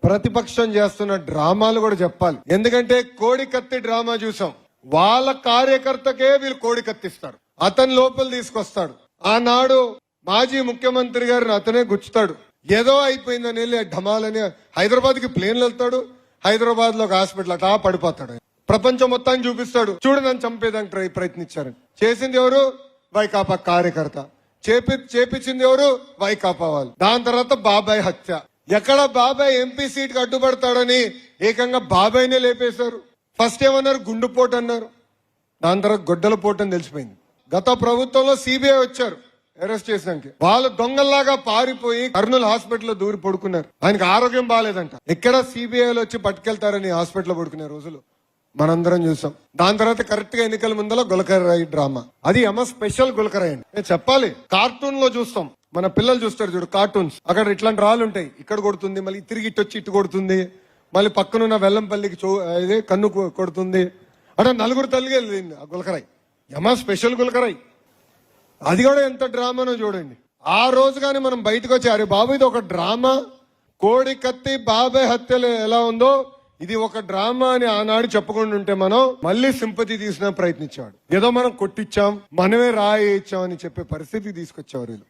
ప్రతిపక్షం చేస్తున్న డ్రామాలు కూడా చెప్పాలి. ఎందుకంటే కోడి కత్తి డ్రామా చూసాం. వాళ్ళ కార్యకర్తకే వీళ్ళు కోడి కత్తిస్తారు, అతని లోపల తీసుకొస్తాడు. ఆనాడు మాజీ ముఖ్యమంత్రి గారిని అతనే గుచ్చుతాడు. ఏదో అయిపోయిందని వెళ్ళి ఢమాలని హైదరాబాద్ కి ప్లేన్లు వెళ్తాడు. హైదరాబాద్ లో ఒక హాస్పిటల్ అట్లా పడిపోతాడు. ప్రపంచం మొత్తాన్ని చూపిస్తాడు, చూడు నన్ను చంపేదానికి ప్రయత్నించారు. చేసింది ఎవరు? వైకాపా కార్యకర్త. చేపించింది ఎవరు? వైకాపా వాళ్ళు. దాని తర్వాత బాబాయ్ హత్య. ఎక్కడ బాబాయ్ ఎంపీ సీట్ కి అడ్డుపడతాడని ఏకంగా బాబాయ్నే లేపేశారు. ఫస్ట్ ఏమన్నారు? గుండుపోటు అన్నారు. దాని తర్వాత గొడ్డల పోటు అని తెలిసిపోయింది. గత ప్రభుత్వంలో సిబిఐ వచ్చారు అరెస్ట్ చేసినాక. వాళ్ళు దొంగల్లాగా పారిపోయి కర్నూలు హాస్పిటల్లో దూరి పడుకున్నారు. ఆయనకు ఆరోగ్యం బాగాలేదంట. ఎక్కడ సిబిఐలు వచ్చి పట్టుకెళ్తారని హాస్పిటల్లో పడుకునే రోజులు మనందరం చూసాం. దాని తర్వాత కరెక్ట్ గా ఎన్నికల ముందర గులకరాయి డ్రామా. అది స్పెషల్ గులకరాయి అండి. నేను చెప్పాలి, కార్టూన్ లో చూస్తాం, మన పిల్లలు చూస్తారు చూడు కార్టూన్స్. అక్కడ ఇట్లాంటి రాళ్ళు ఉంటాయి, ఇక్కడ కొడుతుంది, మళ్ళీ తిరిగి ఇటు వచ్చి ఇటు కొడుతుంది, మళ్ళీ పక్కనున్న వెల్లంపల్లికి ఇదే కన్ను కొడుతుంది. అంటే నలుగురు తల్లిగా వెళ్ళింది ఆ గులకరాయి. స్పెషల్ గులకరాయి. అది కూడా ఎంత డ్రామానో చూడండి. ఆ రోజు కానీ మనం బయటకు వచ్చి అరే బాబు ఇది ఒక డ్రామా, కోడి కత్తి బాబాయ్ హత్యలు ఎలా ఉందో ఇది ఒక డ్రామా అని ఆనాడు చెప్పకుండా ఉంటే మనం మళ్ళీ సింపతి తీసిన ప్రయత్నించేవాడు. ఏదో మనం కొట్టించాం, మనమే రాయి ఇచ్చాం అని చెప్పే పరిస్థితికి తీసుకొచ్చేవారు వీళ్ళు.